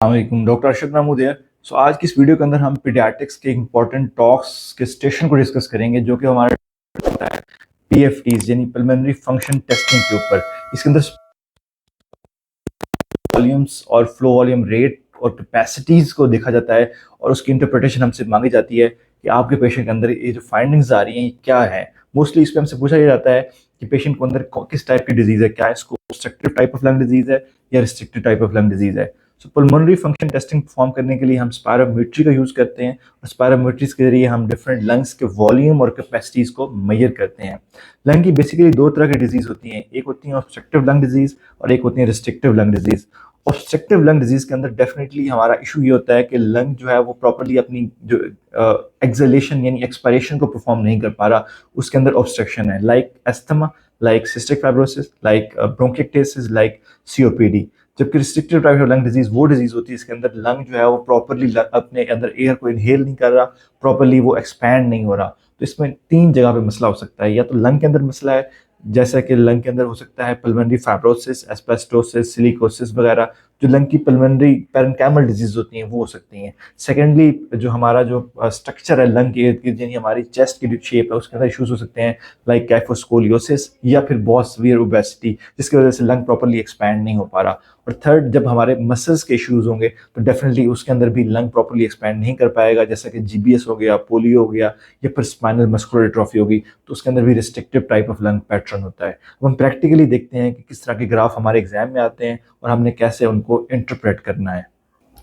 अस्सलाम डॉक्टर अरशद महमूद है। आज की इस वीडियो के अंदर हम पीडियाट्रिक्स के इंपॉर्टेंट टॉक्स के स्टेशन को डिस्कस करेंगे जो कि हमारे पीएफटीज यानी पल्मोनरी फंक्शन टेस्टिंग के ऊपर। इसके अंदर वॉल्यूम्स और फ्लो वॉल्यूम रेट और कैपेसिटीज को देखा जाता है और उसकी इंटरप्रिटेशन हमसे मांगी जाती है कि आपके पेशेंट के अंदर ये जो फाइंडिंग्स आ रही हैं ये क्या है। मोस्टली इस पर हमसे पूछा जाता है कि पेशेंट को अंदर किस टाइप की डिजीज है, क्या इसको obstructive type of lung disease है या restrictive type of lung disease है। सो पल्मोनरी फंक्शन टेस्टिंग परफॉर्म करने के लिए हम स्पायरोमेट्री का यूज करते हैं और स्पायरोमेट्रीज के जरिए हम डिफरेंट लंग्स के वॉल्यूम और कैपेसिटीज को मेजर करते हैं। लंग की बेसिकली दो तरह की डिजीज होती हैं, एक होती है ऑब्स्ट्रक्टिव लंग डिजीज और एक होती है restrictive lung disease. Obstructive lung disease के अंदर डेफिनेटली हमारा इशू ये होता है कि लंग जो है वो प्रॉपर्ली अपनी जो एक्सलेशन यानी एक्सपायरेशन को परफॉर्म नहीं कर पा रहा, उसके अंदर ऑब्स्ट्रक्शन है, like asthma, like cystic fibrosis, like bronchiectasis, like COPD. जबकि restrictive type of lung disease वो डिजीज होती है इसके अंदर लंग जो है वो प्रॉपर्ली अपने अंदर एयर को इनहेल नहीं कर रहा, प्रॉपर्ली वो एक्सपैंड नहीं हो रहा। तो इसमें तीन जगह पे मसला हो सकता है, या तो लंग के अंदर मसला है, जैसा कि लंग के अंदर हो सकता है पल्मोनरी फाइब्रोसिस, एस्बेस्टोसिस, सिलिकोसिस वगैरह, जो लंग की पल्मोनरी पैरेन्काइमल डिजीज होती हैं वो हो सकती हैं। सेकेंडली जो हमारा जो स्ट्रक्चर है लंग के इर्द गिर्द यानी हमारी चेस्ट की जो शेप है उसके अंदर इशूज हो सकते हैं, लाइक कैफोस्कोलियोसिस या फिर बहुत सीवियर ओबेसिटी जिसकी वजह से लंग प्रॉपर्ली एक्सपैंड नहीं हो पा रहा। और थर्ड, जब हमारे मसल्स के इश्यूज होंगे तो डेफिनेटली उसके अंदर भी लंग प्रॉपर्ली एक्सपैंड नहीं कर पाएगा, जैसा कि जीबीएस हो गया, पोलियो हो गया या फिर स्पाइनल मस्कुलर एट्रोफी होगी, तो उसके अंदर भी restrictive type of lung pattern होता है। अब हम प्रैक्टिकली देखते हैं कि किस तरह के ग्राफ हमारे एग्जाम में आते हैं और हमने कैसे उनको इंटरप्रेट करना है।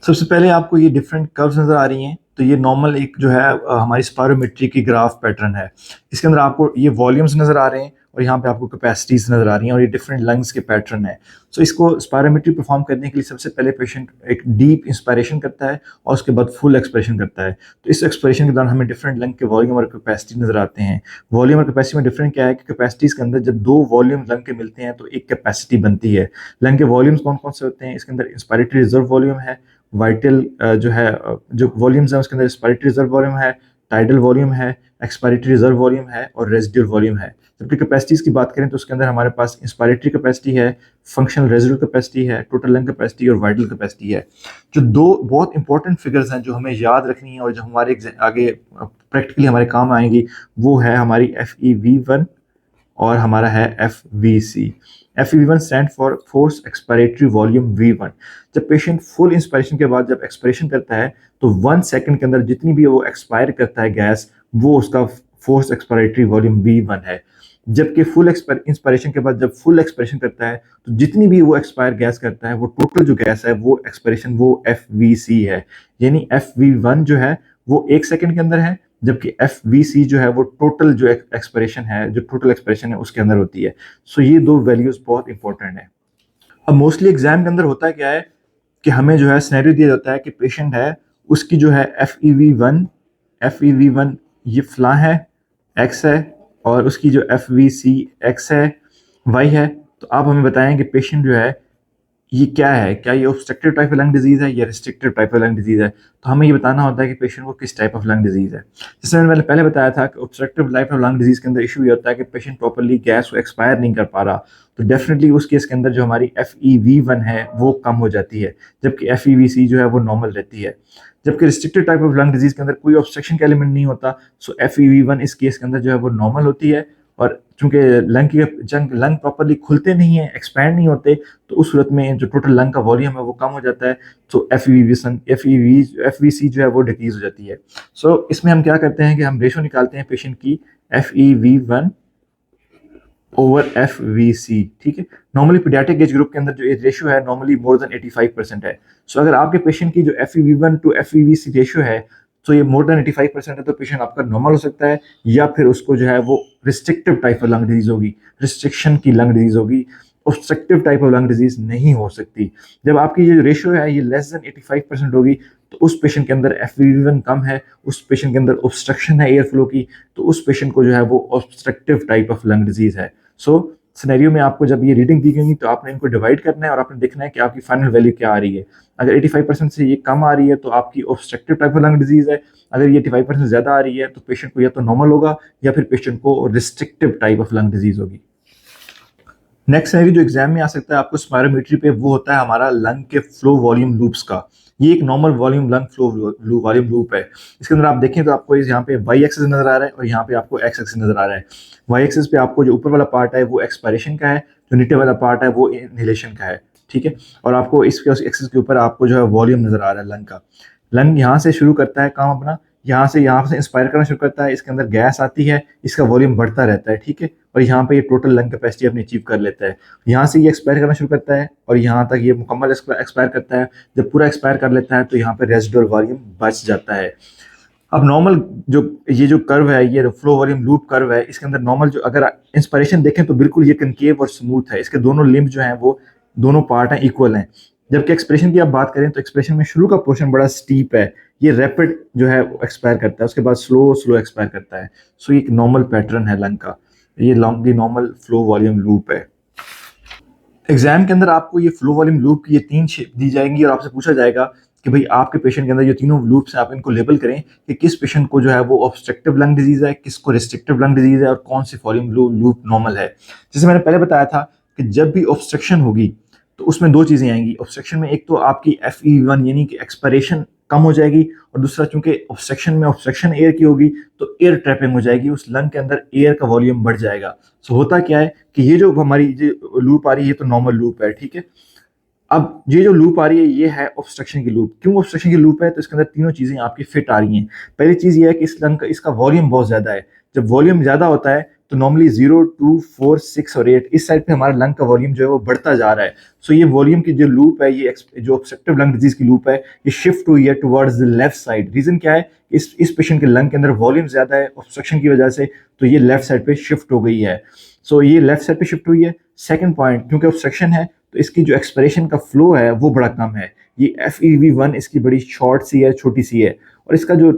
सबसे पहले आपको ये डिफरेंट कर्व्स नजर आ रही हैं, तो ये नॉर्मल एक जो है हमारी स्पायरोमेट्री की ग्राफ पैटर्न है। इसके अंदर आपको ये वॉल्यूम्स नजर आ रहे हैं और यहाँ पे आपको कैपेसिटीज नजर आ रही हैं और ये डिफरेंट लंग्स के पैटर्न है। सो इसको स्पायरोमेट्री परफॉर्म करने के लिए सबसे पहले पेशेंट एक डीप इंस्पायरेशन करता है और उसके बाद फुल एक्सप्रेशन करता है। तो इस एक्सप्रेशन के दौरान हमें डिफरेंट लंग के वॉल्यूम और कैपेसिटी नजर आते हैं। वॉल्यूम और कैपेसिटी में डिफरेंट क्या है कि कैपेसिटीज के अंदर जब दो वॉल्यूम लंग के मिलते हैं तो एक कैपेसिटी बनती है। लंग के वॉल्यूम्स कौन कौन से होते हैं, इसके अंदर इंस्पायरेटरी रिजर्व वॉल्यूम है, वाइटल जो है जो वॉल्यूम्स है उसके अंदर इंस्पायरेटरी रिजर्व वॉल्यूम है, टाइडल वॉल्यूम है, एक्सपायरेटरी रिजर्व वॉल्यूम है और रेजिडुअल वॉल्यूम है। जबकि कैपेसिटीज की बात करें तो उसके अंदर हमारे पास इंस्पायरेटरी कैपेसिटी है, फंक्शनल रेजिडुअल कैपेसिटी है, टोटल लंग कैपेसिटी और वाइटल कैपेसिटी है। जो दो बहुत इंपॉर्टेंट फिगर्स हैं जो हमें याद रखनी है और जो हमारे आगे प्रैक्टिकली हमारे काम आएंगी, वो है हमारी FEV1 और हमारा है FVC। FEV1 stand for force expiratory volume V1। जब पेशेंट फुल इंस्पायरेशन के बाद जब एक्सपायरेशन करता है तो 1 सेकंड के अंदर जितनी भी वो एक्सपायर करता है गैस, वो उसका फोर्स एक्सपायरेटरी वॉल्यूम V1 है। जबकि फुल इंस्पायरेशन के बाद जब फुल एक्सपायरेशन करता है तो जितनी भी वो एक्सपायर गैस करता है वो टोटल जो गैस है वो एक्सपायरेशन वो FVC है। यानी FV1 जो है वो 1 सेकंड के अंदर है, जबकि FVC जो है वो टोटल जो एक्सपायरेशन है, जो टोटल एक्सपायरेशन है उसके अंदर होती है। सो ये दो वैल्यूज बहुत इंपॉर्टेंट है। अब मोस्टली एग्जाम के अंदर होता है क्या है कि हमें जो है सिनेरियो दिया जाता है कि पेशेंट है, उसकी जो है FEV1 ये फला है, X है, और उसकी जो FVC X है, Y है। तो आप हमें बताएं कि पेशेंट जो है ये क्या है, क्या ये obstructive type of lung disease है या restrictive type of lung disease है। तो हमें ये बताना होता है कि पेशेंट को किस टाइप ऑफ लंग डिजीज है। जैसे मैंने पहले बताया था कि obstructive type of lung disease के अंदर इशू ये होता है कि पेशेंट प्रॉपर्ली गैस को एक्सपायर नहीं कर पा रहा, तो डेफिनेटली उस केस के अंदर जो हमारी FEV1 है वो कम हो जाती है, जबकि FEVC जो है वो नॉर्मल रहती है। जबकि restrictive type of lung disease के अंदर कोई ऑब्स्ट्रक्शन का एलिमेंट नहीं होता, सो FEV1 इस केस के अंदर जो है वो नॉर्मल होती है। और चूंकि लंग प्रॉपर्ली खुलते नहीं है, एक्सपैंड नहीं होते, तो उस सूरत में जो टोटल लंग का वॉल्यूम है वो कम हो जाता है, तो FVC जो है वो डिक्रीज हो जाती है। सो इसमें हम क्या करते हैं कि हम रेशो निकालते हैं पेशेंट की FEV1 ओवर FVC। ठीक है, नॉर्मली पीडियाट्रिक एज ग्रुप के अंदर जो रेशियो है नॉर्मली मोर देन 85% है। सो अगर आपके पेशेंट की जो FEV1 टू FVC रेशियो है तो ये मोर देन 85% है, तो पेशेंट आपका नॉर्मल हो सकता है, या फिर उसको जो है वो restrictive type of lung disease होगी, रिस्ट्रिक्शन की लंग डिजीज होगी, obstructive type of lung disease नहीं हो सकती। जब आपकी ये रेशियो है ये लेस देन 85% होगी तो उस पेशेंट के अंदर FEV1 कम है, उस पेशेंट के अंदर ऑब्स्ट्रक्शन है एयर फ्लो की, तो उस पेशेंट को जो है वो obstructive type of lung disease है। सो सिनेरियो में आपको जब ये रीडिंग दी गई तो आपने इनको डिवाइड करना है और आपने देखना है कि आपकी फाइनल वैल्यू क्या आ रही है। अगर 85% से ये कम आ रही है तो आपकी obstructive type of lung disease है, अगर ये 85% ज्यादा आ रही है तो पेशेंट को या तो नॉर्मल होगा या फिर पेशेंट को restrictive type of lung disease होगी। नेक्स्ट सिनेरियो जो एग्जाम में आ सकता है आपको स्पायरोमेट्री पे, वो होता है हमारा लंग के फ्लो वॉल्यूम लूप्स का। ये एक normal volume lung flow volume loop है। इसके अंदर आप देखें तो आपको यहाँ पे वाई एक्सिस नजर आ रहा है और यहाँ पे आपको एक्स एक्सिस नजर आ रहा है। वाई एक्सिस पे आपको जो ऊपर वाला पार्ट है वो एक्सपायरेशन का है, जो नीचे वाला पार्ट है वो इनहेलेशन का है, ठीक है। और आपको इसके एक्सिस के ऊपर आपको जो है वॉल्यूम नजर आ रहा है लंग का। लंग यहाँ से शुरू करता है काम अपना, यहाँ से इंस्पायर करना शुरू करता है, इसके अंदर गैस आती है, इसका वॉल्यूम बढ़ता रहता है, ठीक है। और यहाँ पे ये टोटल लंग कैपेसिटी अपनी अचीव कर लेता है। यहाँ से ये एक्सपायर करना शुरू करता है और यहाँ तक ये मुकम्मल एक्सपायर करता है। जब पूरा एक्सपायर कर लेता है तो यहाँ पे रेजिडुअल वॉल्यूम बच जाता है। अब नॉर्मल जो ये जो कर्व है, ये फ्लो वॉल्यूम लूप कर्व है, इसके अंदर नॉर्मल जो अगर इंस्पायरेशन देखें तो बिल्कुल ये कनकेव और स्मूथ है, इसके दोनों लिम्ब जो हैं वो दोनों पार्ट हैं इक्वल हैं। जबकि एक्सप्रेशन की आप बात करें तो एक्सप्रेशन में शुरू का पोर्शन बड़ा स्टीप है, ये रैपिड जो है एक्सपायर करता है, उसके बाद स्लो स्लो एक्सपायर करता है। सो ये एक नॉर्मल पैटर्न है लंग का, ये long normal flow volume loop है। एग्जाम के अंदर आपको ये फ्लो वॉल्यूम लूप की ये 3 शेप दी जाएंगी और आपसे पूछा जाएगा कि भाई आपके पेशेंट के अंदर ये तीनों लूप्स हैं, आप इनको लेबल करें कि किस पेशेंट को जो है वो ऑब्स्ट्रक्टिव लंग डिजीज है, किसको रिस्ट्रिक्टिव लंग डिजीज है और कौन सी वॉल्यूम लूप नॉर्मल है। जैसे मैंने पहले बताया था कि जब भी ऑब्स्ट्रक्शन होगी तो उसमें 2 चीजें आएंगी ऑब्स्ट्रक्शन में, एक तो आपकी FEV1 यानी कि एक्सपायरेशन कम हो जाएगी, और दूसरा चूंकि ऑब्स्ट्रक्शन एयर की होगी तो एयर ट्रैपिंग हो जाएगी, उस लंग के अंदर एयर का वॉल्यूम बढ़ जाएगा। सो होता क्या है कि ये जो हमारी जो लूप आ रही है ये तो नॉर्मल लूप है, ठीक है। अब ये जो लूप आ रही है ये है ऑब्स्ट्रक्शन की लूप। क्यों ऑब्स्ट्रक्शन की लूप है? तो इसके अंदर तीनों चीजें आपकी फिट आ रही हैं। पहली चीज ये है कि इस लंग का इसका वॉल्यूम बहुत ज्यादा है। जब वॉल्यूम ज्यादा होता है तो नॉर्मली 0, 2, 4, 6 और 8 इस साइड पे हमारा लंग का वॉल्यूम जो है वो बढ़ता जा रहा है। सो ये वॉल्यूम की जो लूप है, ये जो ऑब्स्ट्रक्टिव लंग डिजीज की लूप है, ये शिफ्ट हुई है towards the left side. Reason क्या है? इस पेशेंट के लंग के अंदर वॉल्यूम ज्यादा है ऑब्स्ट्रक्शन की वजह से, तो ये लेफ्ट साइड पे शिफ्ट हो गई है। सो ये लेफ्ट साइड पे शिफ्ट हुई है। सेकंड पॉइंट, क्योंकि ऑब्स्ट्रक्शन है तो इसकी जो एक्सपिरेशन का फ्लो है वो बड़ा कम है। ये FEV1 इसकी बड़ी शॉर्ट सी है, छोटी सी है, और इसका जो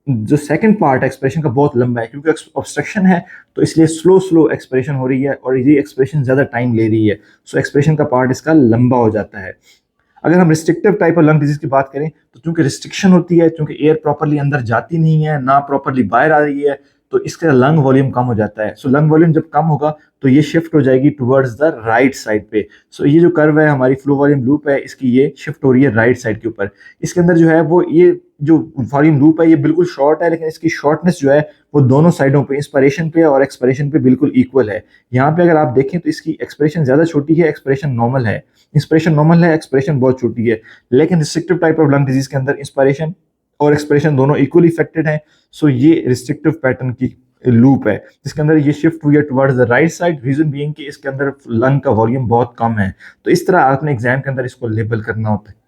जो सेकंड पार्ट है एक्सप्रेशन का बहुत लंबा है, क्योंकि ऑब्स्ट्रक्शन है तो इसलिए स्लो स्लो एक्सप्रेशन हो रही है और ये एक्सप्रेशन ज्यादा टाइम ले रही है। सो एक्सप्रेशन का पार्ट इसका लंबा हो जाता है। अगर हम restrictive type of lung disease की बात करें तो चूंकि रिस्ट्रिक्शन होती है, चूंकि एयर प्रॉपरली अंदर जाती नहीं है, ना प्रॉपरली बाहर आ रही है, तो इसका लंग वॉल्यूम कम हो जाता है। सो लंग वॉल्यूम जब कम होगा तो ये शिफ्ट हो जाएगी टुवर्ड्स द राइट साइड पे। सो ये जो कर्व है हमारी फ्लो वॉल्यूम लूप है, इसकी ये शिफ्ट हो रही है राइट साइड के ऊपर। इसके अंदर जो है वो ये जो वॉल्यूम लूप है ये बिल्कुल शॉर्ट है, लेकिन इसकी शॉर्टनेस जो है वो दोनों साइडों पे, इंस्पायरेशन पे और एक्सपायरेशन पे बिल्कुल इक्वल है। यहाँ पे अगर आप देखें तो इसकी एक्सप्रेशन ज्यादा छोटी है, एक्सप्रेशन नॉर्मल है। इंस्पिरेशन नॉर्मल है, एक्सप्रेशन बहुत छोटी है। लेकिन restrictive type of lung disease के अंदर इंस्पायरेशन और एक्सप्रेशन दोनों इक्वली इफेक्टेड हैं। सो ये रिस्ट्रिक्टिव पैटर्न की लूप है जिसके अंदर ये शिफ्ट हुई है towards the right side. Reason being कि इसके अंदर लंग का वॉल्यूम बहुत कम है। तो इस तरह आपने एग्जाम के अंदर इसको लेबल करना होता है।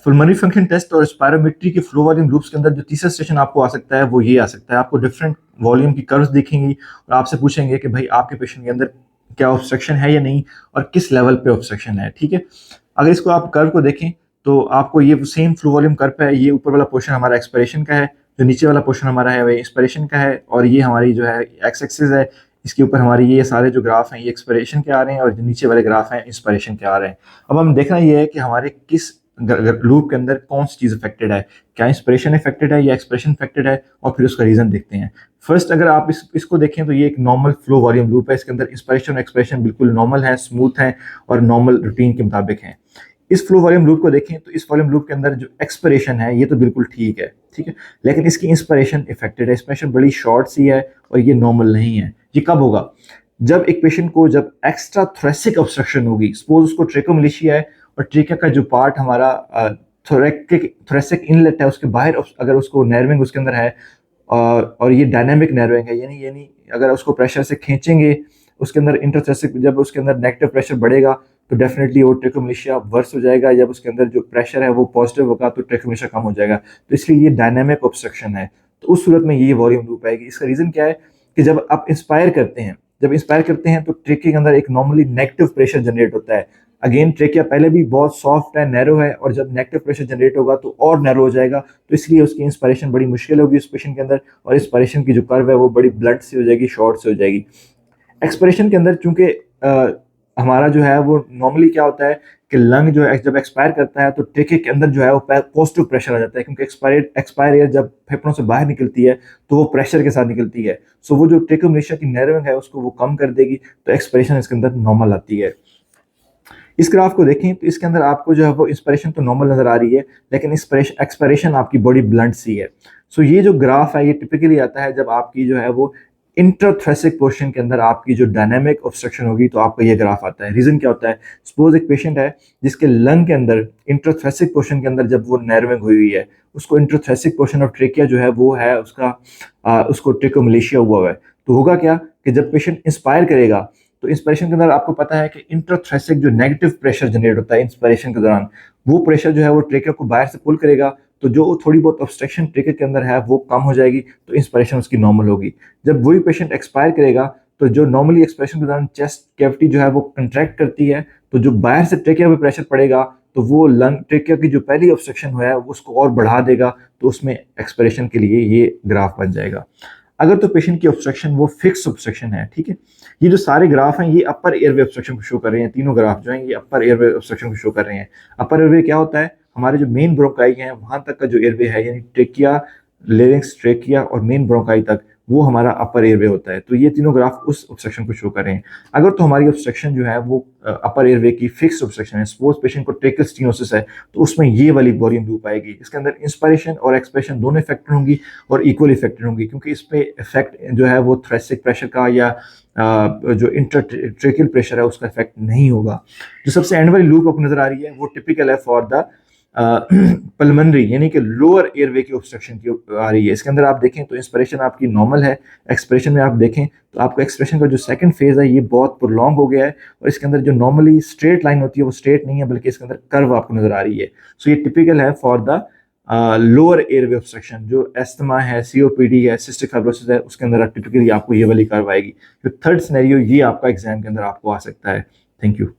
पल्मोनरी फंक्शन टेस्ट और स्पायरोमेट्री के फ्लो वॉल्यूम लूप्स के अंदर जो तीसरा स्टेशन आपको आ सकता है वो ये आ सकता है। आपको डिफरेंट वॉल्यूम की कर्व्स दिखेंगी और आपसे पूछेंगे कि भाई आपके पेशेंट के अंदर क्या ऑब्स्ट्रक्शन है या नहीं और किस लेवल पे ऑब्स्ट्रक्शन है, ठीक है। अगर इसको आप कर्व को देखें तो आपको ये सेम फ्लो वॉल्यूम कर्व है। ये ऊपर वाला पोर्शन हमारा एक्सपायरेशन का है, जो नीचे वाला पोर्शन हमारा है वो इंस्पिरेशन का है, और ये हमारी जो है एक्स एक्सिस है, इसके ऊपर हमारी ये सारे जो ग्राफ हैं ये एक्सपिरेशन के आ रहे हैं और जो नीचे वाले ग्राफ हैं इंस्पिरेशन के आ रहे हैं। अब हम देखना ये है कि हमारे किस लूप के अंदर कौन सी चीज अफेक्टेड है, क्या इंस्पिरेशन अफेक्टेड है या एक्सप्रेशन अफेक्टेड है, और फिर उसका रीजन देखते हैं। फर्स्ट अगर आप इसको देखें तो ये एक नॉर्मल फ्लो वॉल्यूम लूप है। इसके अंदर इंस्पिरेशन और एक्सप्रेशन बिल्कुल नॉर्मल है, स्मूथ है और नॉर्मल रूटीन के मुताबिक है। इस फ्लो वॉल्यूम लूप को देखें तो इस वॉल्यूम लूप के अंदर जो एक्सपिरेशन है ये तो बिल्कुल ठीक है, ठीक है, लेकिन इसकी इंस्पिरेशन इफेक्टेड है। इंस्पिरेशन बड़ी शॉर्ट सी है और ये नॉर्मल नहीं है। ये कब होगा? जब एक पेशेंट को जब एक्स्ट्रा थोरेसिक ऑब्स्ट्रक्शन होगी, सपोज उसको ट्रेकोमलेशिया है और ट्रेकिया का जो पार्ट हमारा थोरेसिक इनलेट है उसके बाहर अगर उसको नर्विंग उसके अंदर है और ये डायनामिक नर्विंग है, यानी अगर उसको प्रेशर से खींचेंगे उसके अंदर इंटरथोरेसिक, जब उसके अंदर नेगेटिव प्रेशर बढ़ेगा तो डेफिनेटली वो ट्रेकोमलेशिया वर्स हो जाएगा। जब उसके अंदर जो प्रेशर है वो पॉजिटिव होगा तो ट्रेकोमलेशिया कम हो जाएगा। तो इसलिए ये डायनामिक ऑब्स्ट्रक्शन है। तो उस सूरत में ये वॉल्यूम लूप आएगी। इसका रीजन क्या है कि जब आप इंस्पायर करते हैं तो ट्रेकिया के अंदर एक नॉर्मली नेगेटिव प्रेशर जनरेट होता है। अगेन ट्रेकिया पहले भी बहुत सॉफ्ट है, नैरो है, और जब नेगेटिव प्रेशर जनरेट होगा तो और नैरो हो जाएगा। तो इसलिए उसकी इंस्पायरेशन बड़ी मुश्किल होगी उस पेशेंट के अंदर, और इंस्पायरेशन की जो कर्व है वो बड़ी ब्लड से हो जाएगी, शॉर्ट से हो जाएगी। एक्सपिरेशन के अंदर चूंकि हमारा जो है वो नॉर्मली क्या होता है कि लंग जो है जब एक्सपायर करता है तो ट्रेकिया के अंदर जो है वो पॉजिटिव प्रेशर आ जाता है, क्योंकि एक्सपायर एयर जब फेफड़ों से बाहर निकलती है तो वो प्रेशर के साथ निकलती है। सो वो जो ट्रेकोमलेशिया की नर्विंग है उसको वो कम कर देगी, तो एक्सपिरेशन इसके अंदर नॉर्मल आती है। इस ग्राफ को देखें तो इसके अंदर आपको जो है वो इंस्पिरेशन तो नॉर्मल नजर आ रही है, लेकिन एक्सपिरेशन आपकी बड़ी ब्लंट सी है। सो ये जो ग्राफ है ये टिपिकली आता है जब आपकी जो है वो इंट्राथोरेसिक पोर्शन के अंदर आपकी जो डायनामिक ऑब्स्ट्रक्शन होगी, तो आपका ये ग्राफ आता है। रीजन क्या होता है, सपोज एक पेशेंट है जिसके लंग के अंदर इंट्राथोरेसिक पोर्शन के अंदर जब वो नर्विंग हुई हुई है, उसको इंट्राथोरेसिक पोर्शन ऑफ ट्रेकिया जो है वो है उसका उसको ट्रेकोमलेशिया हुआ है। तो होगा क्या कि जब पेशेंट इंस्पायर करेगा तो इंस्पिरेशन के अंदर आपको पता है कि इंट्राथोरेसिक जो नेगेटिव प्रेशर जनरेट होता है इंस्पिरेशन के दौरान, वो प्रेशर जो है वो ट्रेकिया को बाहर से पुल करेगा, तो जो थोड़ी बहुत ऑब्स्ट्रक्शन ट्रेकिया के अंदर है वो कम हो जाएगी, तो इंस्पिरेशन उसकी नॉर्मल होगी। जब वही पेशेंट एक्सपायर करेगा तो जो नॉर्मली एक्सपिरेशन के दौरान चेस्ट कैविटी जो है वो कंट्रैक्ट करती है, तो जो बाहर से ट्रेकिया पे प्रेशर पड़ेगा तो वो लंग ट्रेकिया की जो पहली ऑब्स्ट्रक्शन हुआ है उसको और बढ़ा देगा, तो उसमें एक्सपिरेशन के लिए ये ग्राफ बन जाएगा। अगर तो पेशेंट की ऑब्स्ट्रक्शन वो फिक्स ऑब्स्ट्रक्शन है, ठीक है, ये जो सारे ग्राफ हैं ये अपर एयरवे ऑब्स्ट्रक्शन को शो कर रहे हैं, तीनों ग्राफ जो हैं ये अपर एयरवे ऑब्स्ट्रक्शन को शो कर रहे हैं। अपर एयरवे क्या होता है, हमारे जो मेन ब्रोंकाई है वहां तक का जो एयरवे है, यानी ट्रेकिया, लेरिंग्स, ट्रेकिया और मेन ब्रोंकाई तक, वो हमारा अपर एयरवे होता है। तो ये तीनों ग्राफ उस ऑब्स्ट्रक्शन को शो कर रहे हैं। अगर तो हमारी ऑब्स्ट्रक्शन जो है वो अपर एयरवे की फिक्स ऑब्स्ट्रक्शन है, सपोज पेशेंट को ट्रेकियल स्टेनोसिस है, तो उसमें ये वाली वॉल्यूम लूप आएगी। इसके अंदर इंस्पिरेशन और एक्सपिरेशन दोनों इफेक्टेड होंगी और इक्वल इफेक्टेड होंगी, क्योंकि इस पे इफेक्ट जो है वो थोरेसिक प्रेशर का या जो इंट्राट्रेकियल प्रेशर है उसका इफेक्ट नहीं होगा। जो सबसे एंड वाली लूप आपको नजर आ रही है वो टिपिकल है फॉर द पल्मनरी, यानी कि लोअर एयरवे की ऑब्स्ट्रक्शन की आ रही है। इसके अंदर आप देखें तो इंस्पिरेशन आपकी नॉर्मल है, एक्सप्रेशन में आप देखें तो आपको एक्सप्रेशन का जो सेकंड फेज है ये बहुत प्रोलॉन्ग हो गया है, और इसके अंदर जो नॉर्मली स्ट्रेट लाइन होती है वो स्ट्रेट नहीं है, बल्कि इसके अंदर कर्व आपको नजर आ रही है। सो ये टिपिकल है for the lower airway obstruction. जो एस्थमा है, सीओपीडी है, सिस्टिक फाइब्रोसिस है, उसके अंदर टिपिकली आपको ये वाली कर्व आएगी। जो थर्ड सिनेरियो ये आपका एग्जाम के अंदर आपको आ सकता है। Thank you.